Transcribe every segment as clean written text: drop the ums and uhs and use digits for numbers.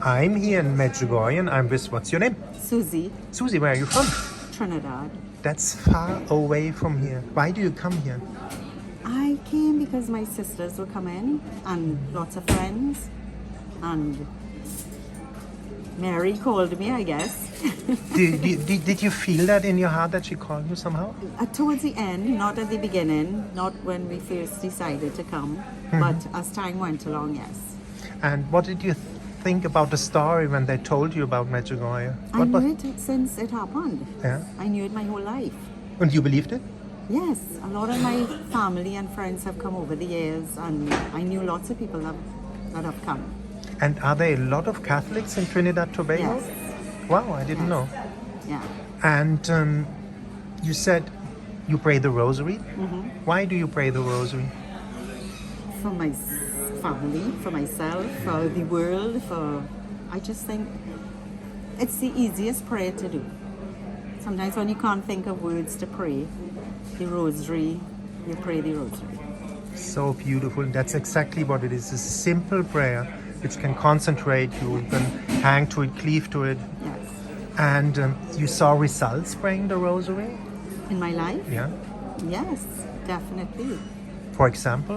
I'm here in Medjugorje and I'm with, what's your name? Susie, Susie, where are you from? Trinidad. That's far away from here. Why do you come here? I came because my sisters were coming and lots of friends, and Mary called me, I guess. Did you feel that in your heart that she called you somehow? Towards the end, not at the beginning, not when we first decided to come, but as time went along, yes. And what did you think about the story when they told you about Medjugorje? I knew it since it happened. Yeah. I knew it my whole life. And you believed it? Yes, a lot of my family and friends have come over the years, and I knew lots of people that have come. And are there a lot of Catholics in Trinidad Tobago? Yes. Wow, I didn't know. Yeah. And you said you pray the rosary. Why do you pray the rosary? For my family, for myself, for the world, I just think it's the easiest prayer to do. Sometimes when you can't think of words to pray, the rosary, you pray the rosary. So beautiful. That's exactly what it is. A simple prayer which can concentrate you, you can hang to it, cleave to it. Yes. And you saw results praying the rosary? In my life? Yeah. Yes, definitely. For example?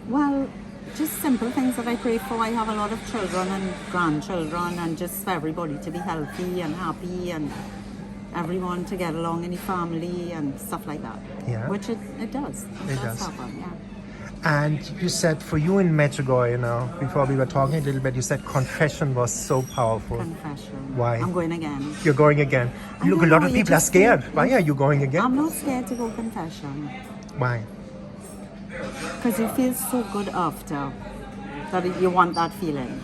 Well, just simple things that I pray for. I have a lot of children and grandchildren, and just for everybody to be healthy and happy, and everyone to get along in the family and stuff like that. Yeah. Which it does. It does happen, yeah. And you said for you in Medjugorje now, before we were talking a little bit, you said confession was so powerful. Confession. Why? I'm going again. You're going again. Look, a lot of people are scared. Why are you going again? I'm not scared to go confession. Why? Because you feel so good after that you want that feeling.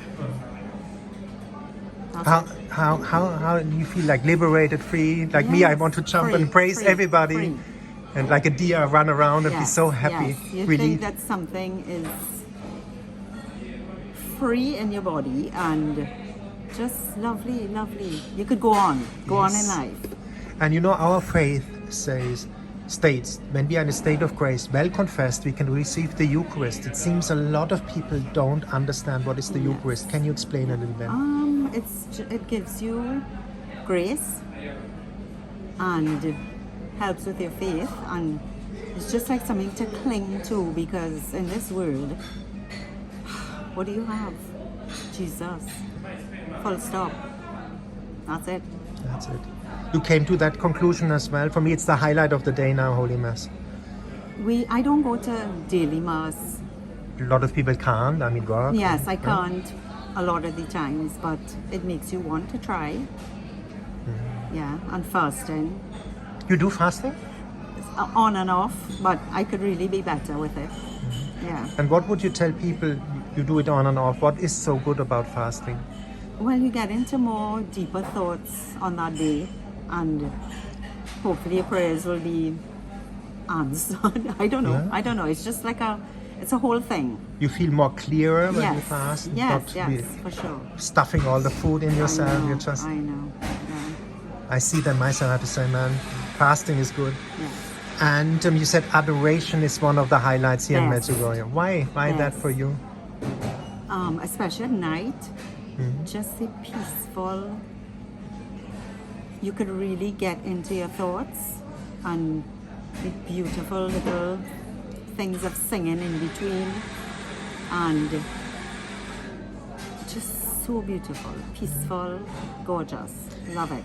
How do you feel, like liberated, free? Like me, I want to jump and praise everybody. And like a deer run around and be so happy. Yes. You really think that something is free in your body and just lovely, lovely. You could go on in life. And you know, our faith states when we are in a state of grace, well confessed, we can receive the Eucharist. It seems a lot of people don't understand what is the Eucharist. Can you explain a little bit? It gives you grace and helps with your faith, and it's just like something to cling to, because in this world, what do you have? Jesus. Full stop. That's it. That's it. You came to that conclusion as well. For me, it's the highlight of the day now, Holy Mass. I don't go to daily Mass. A lot of people can't. I mean, work. Yes, I can't a lot of the times, but it makes you want to try. Yeah, and fasting. You do fasting? On and off, but I could really be better with it. Yeah. And what would you tell people? You do it on and off. What is so good about fasting? Well, you get into more deeper thoughts on that day, and hopefully your prayers will be answered. I don't know. Yeah. I don't know. It's just like it's a whole thing. You feel more clearer when you fast? Yes, for sure. Stuffing all the food in yourself. I know. Yeah. I see that myself. I have to say, man, fasting is good. Yes. And you said adoration is one of the highlights here in Yes. Medjugorje. Why that for you? Especially at night, just the peaceful. You could really get into your thoughts, and the beautiful little things of singing in between, and just so beautiful, peaceful, gorgeous. Love it.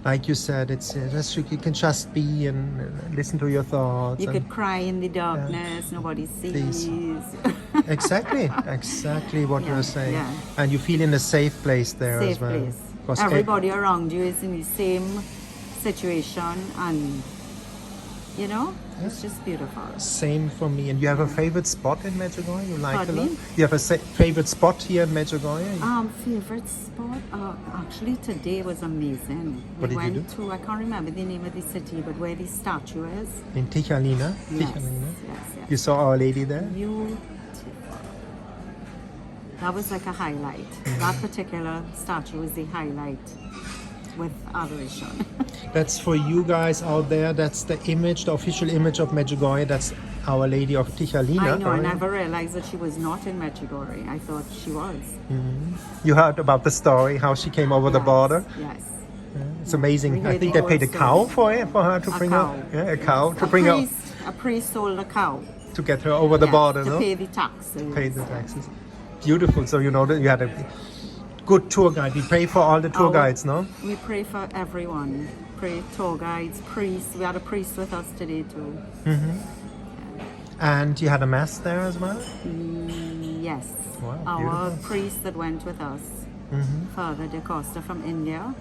Like you said, it's just you can just be and listen to your thoughts. You could cry in the darkness, nobody sees. Exactly what you're saying. Yeah. And you feel in a safe place there Safe as well. place. 'Cause Everybody around you is in the same situation, and it's just beautiful. Same for me. And you have a favorite spot in Medjugorje you like Pardon a lot? me? You have a favorite spot here in Medjugorje? Favorite spot? Actually, today was amazing. What did we you went do? to, I can't remember the name of the city, but where the statue is. In Tichalina? Yes, Tichalina? yes. You saw Our Lady there? Beautiful. That was like a highlight. That particular statue was the highlight with Adoration. That's for you guys out there. That's the image, the official image of Medjugorje. That's Our Lady of Tichalina. I know, I right? never realized that she was not in Medjugorje. I thought she was. You heard about the story, how she came over the Yes, border? Yes. It's We amazing. I heard think the they paid a whole cow story. for her to bring her. Yeah, a cow to bring her A priest sold a cow. to get her over the Yes, border, to no? pay the taxes. Pay the taxes. Beautiful. So you know that you had a good tour guide. We pray for all the tour guides, no? We pray for everyone. Pray tour guides, priests. We had a priest with us today too. And you had a mass there as well? Yes. Wow, Our beautiful. priest that went with us, Father De Costa from India,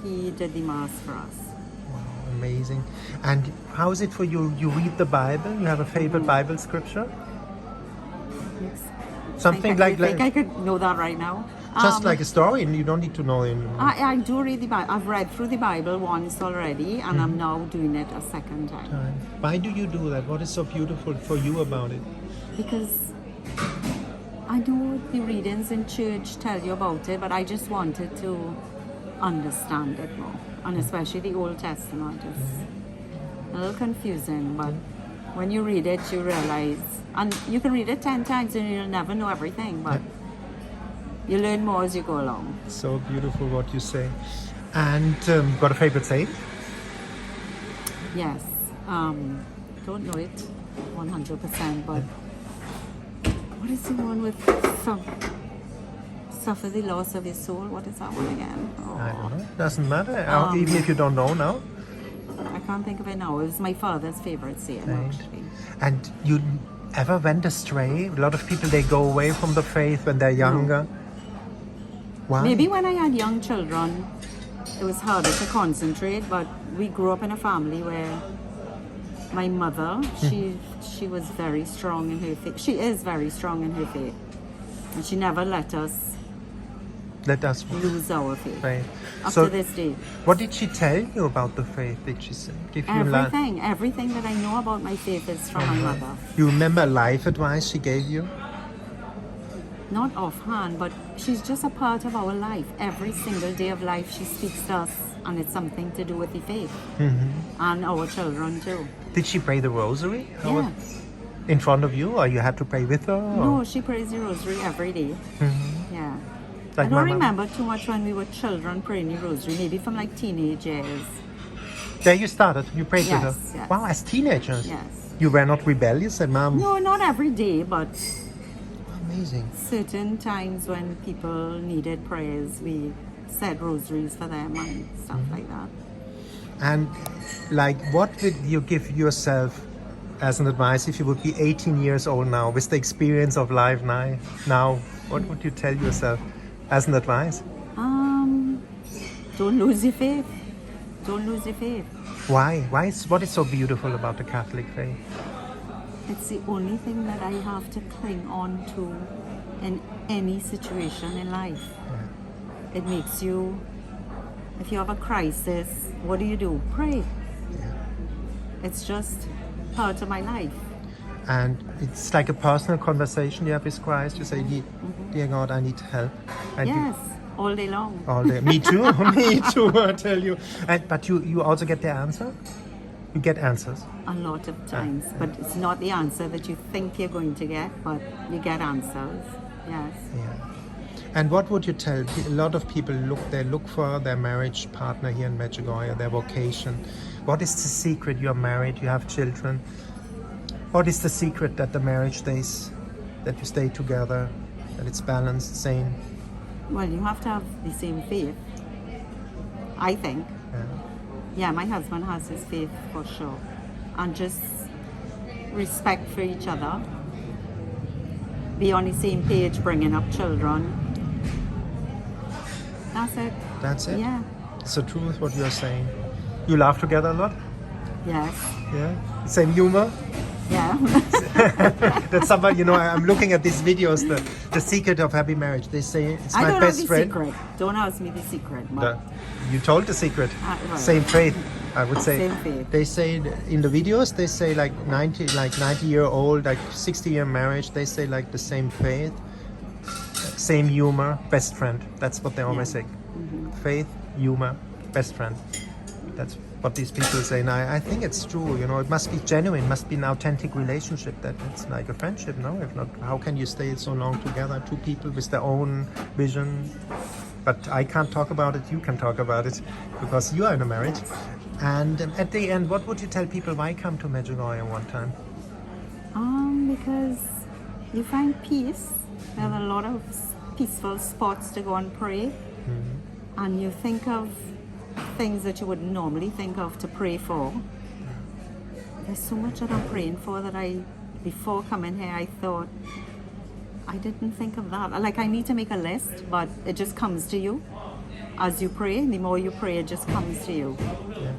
he did the mass for us. Wow, amazing. And how is it for you? You read the Bible? You have a favorite Bible scripture? Something I think I could know that right now. just like a story, and you don't need to know it. I do read the Bible. I've read through the Bible once already, and I'm now doing it a second time. Why do you do that? What is so beautiful for you about it? Because I know the readings in church tell you about it, but I just wanted to understand it more, and especially the Old Testament. It's a little confusing, but when you read it, you realize, and you can read it 10 times and you'll never know everything, but you learn more as you go along. So beautiful what you say. And got a favorite saint? Yes. Don't know it 100%, but what is the one with suffer the loss of his soul? What is that one again? I don't know. Doesn't matter. Even if you don't know now. I can't think of it now. It was my father's favorite saint, actually. And you ever went astray? A lot of people, they go away from the faith when they're younger. Why? Maybe when I had young children, it was harder to concentrate, but we grew up in a family where my mother, she was very strong in her faith. She is very strong in her faith. And she never let us lose our faith. Up to this day. What did she tell you about the faith? Did she give you Everything that I know about my faith is from my mother. You remember life advice she gave you? Not offhand, but she's just a part of our life. Every single day of life she speaks to us, and it's something to do with the faith. And our children too. Did she pray the rosary? Yeah. In front of you, or you had to pray with her? Or? No, she prays the rosary every day. Yeah. Like I don't remember too much when we were children praying the rosary, maybe from like teenage years. There you started, you prayed with her? Yes. Wow, as teenagers? Yes. You were not rebellious and Mom? No, not every day, but Amazing. certain times when people needed prayers, we said rosaries for them and stuff like that. And like, what would you give yourself as an advice if you would be 18 years old now, with the experience of life now? What would you tell yourself as an advice? Don't lose your faith. Don't lose your faith. Why? What is so beautiful about the Catholic faith? It's the only thing that I have to cling on to in any situation in life. It makes you, if you have a crisis, what do? Pray. It's just part of my life. And it's like a personal conversation you have with Christ. You say, Dear God, I need help. And Yes, all day long. All day. Me too. Me too, I tell you. But you also get the answer? You get answers? A lot of times. But it's not the answer that you think you're going to get, but you get answers. Yes. Yeah. And what would you tell? A lot of people look for their marriage partner here in Medjugorje, their vocation. What is the secret? You're married, you have children. What is the secret that the marriage stays, that you stay together, that it's balanced, sane? Well, you have to have the same faith, I think. Yeah, my husband has his faith for sure. And just respect for each other. Be on the same page, bringing up children. That's it. That's it? Yeah. It's the truth what you're saying. You laugh together a lot? Yes. Yeah? Same humor? Yeah. That's somebody, I'm looking at these videos, the secret of happy marriage. They say it's I my don't best know the friend. secret. Don't ask me the secret. But You told the secret. Right. Same faith, I would say. Same faith. They say in the videos, they say like 90-year-old, like 60-year marriage. They say like the same faith, same humor, best friend. That's what they always say. Faith, humor, best friend. That's what these people say. And I think it's true, you know, it must be genuine, must be an authentic relationship, that it's like a friendship, no? If not, how can you stay so long together, two people with their own vision? But I can't talk about it, you can talk about it, because you are in a marriage. And at the end, what would you tell people, why come to Medjugorje one time? Because you find peace. There are a lot of peaceful spots to go and pray. And you think of things that you would normally think of to pray for. There's so much that I'm praying for that before coming here, I thought, I didn't think of that. Like, I need to make a list, but it just comes to you. As you pray, the more you pray, it just comes to you. Yeah.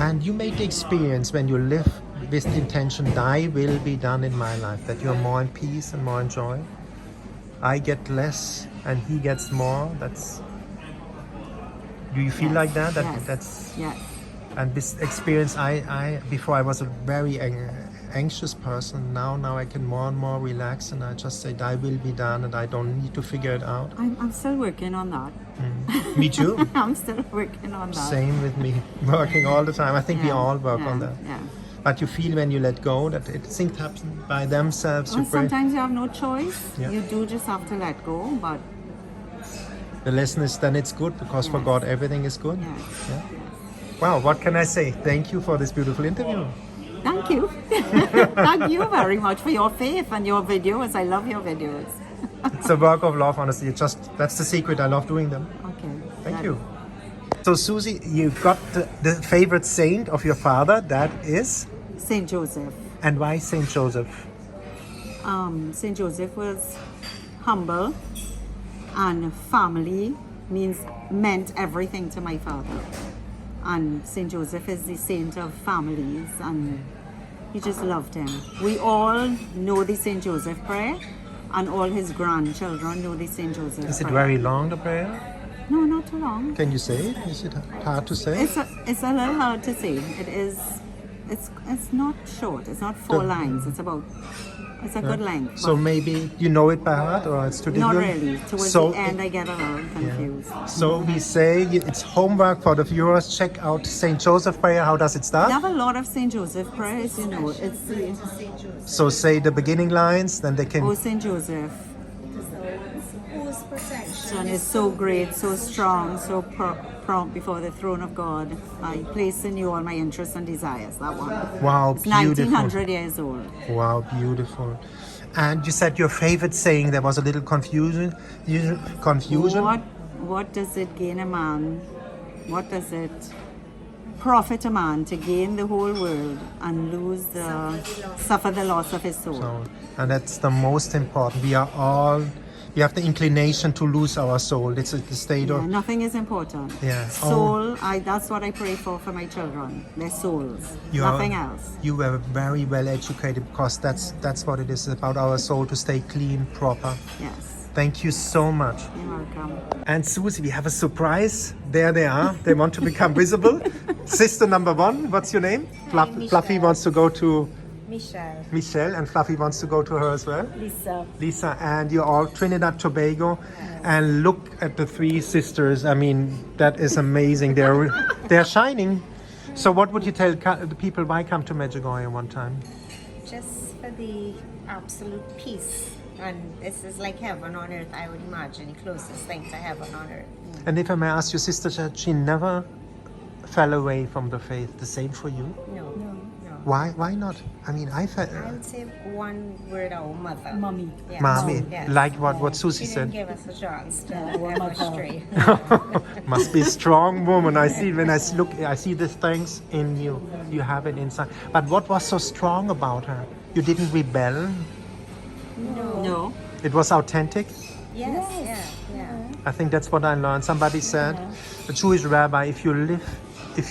And you made the experience when you live with the intention, thy will be done in my life, that you're more in peace and more in joy. I get less and he gets more. Do you feel like that? Yes. And this experience, I before I was a very anxious person. Now I can more and more relax, and I just say, "Thy will be done," and I don't need to figure it out. I'm still working on that. Me too. I'm still working on that. Same with me, working all the time. I think we all work on that. Yeah. But you feel when you let go that things happen by themselves. Well, sometimes you have no choice. Yeah. You do just have to let go, but the lesson is then it's good, because for God everything is good. yes. Yeah. Wow, what can I say? Thank you for this beautiful interview. Thank you. Thank you very much for your faith and your videos. I love your videos. It's a work of love, honestly. That's the secret. I love doing them. Okay. Thank you. So Susie, you got the favorite saint of your father, that is? Saint Joseph. And why Saint Joseph? Saint Joseph was humble, and family meant everything to my father. And Saint Joseph is the saint of families, and he just loved him. We all know the Saint Joseph prayer, and all his grandchildren know the Saint Joseph Is it prayer. very long, the prayer? No, not too long. Can you say it? Is it hard to say? It's a little hard to say. It is. It's not short. It's not 4 lines. It's a good length. So but maybe you know it by heart, or it's too difficult? not really. Towards the end, I get a little confused. So we say it's homework for the viewers. Check out Saint Joseph prayer. How does it We start? have a lot of Saint Joseph prayers, you know. It's the So say the beginning lines, then they can. Oh, Saint Joseph. Whose protection Son is so great, so strong, so prompt before the throne of God. I place in you all my interests and desires. That one. Wow, It's beautiful. 1900 years old. Wow, beautiful. And you said your favorite saying, there was a little confusion. What does it gain a man? What does it profit a man to gain the whole world and suffer the loss of his soul? So, and that's the most important. We have the inclination to lose our soul. It's the state Yeah, of. nothing is important. Yeah. Soul, that's what I pray for my children. Their souls. Nothing else. You were very well educated, because that's what it is about, our soul to stay clean, proper. Yes. Thank you so much. You're welcome. And Susie, we have a surprise. There they are. They want to become visible. Sister number 1, what's your name? Fluffy wants to go to Michelle, and Fluffy wants to go to her as well. Lisa, and you're all Trinidad, Tobago. And look at the 3 sisters. I mean, that is amazing. They're shining. So what would you tell the people, why come to Medjugorje one time? just for the absolute peace. And this is like heaven on earth, I would imagine, the closest thing to heaven on earth. And if I may ask you, Sister, she never fell away from the faith. The same for you? No. Why not? I mean, I felt. I would say one word, our mother. Mommy. Yes. Mommy, Yes. like what Susie She said. didn't give us a chance to our ever mother. stray. Must be a strong woman. I see when I look. I see the strength in you. You have it inside. But what was so strong about her? You didn't rebel. No. It was authentic. Yes. Yeah. I think that's what I learned. Somebody said, a Jewish rabbi, if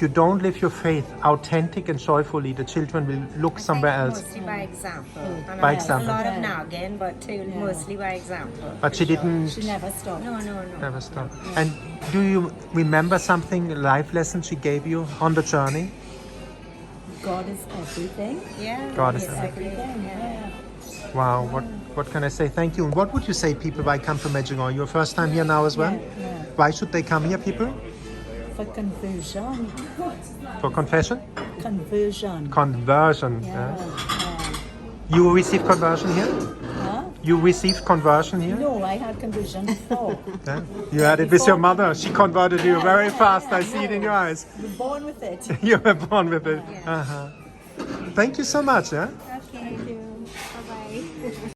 you don't live your faith authentic and joyfully, the children will look somewhere else. Mostly by example. And By a example. lot of nagging, but mostly by example. But she didn't. She never stopped. No. Never stop. And do you remember something, a life lesson she gave you on the journey? God is everything. Yeah. God is exactly. Everything. Yeah. Wow, what can I say? Thank you. And what would you say, people, why come to Medjugorje? Your first time here now as well? Yeah. Why should they come here, people? for conversion. For confession? Conversion. Conversion. Yeah. You received conversion here? Huh? You received conversion here? No, I had conversion before. Yeah? You had it with your mother. She converted you very fast. I see it in your eyes. You're born with it. You were born with it. Uh-huh. Thank you so much. Yeah?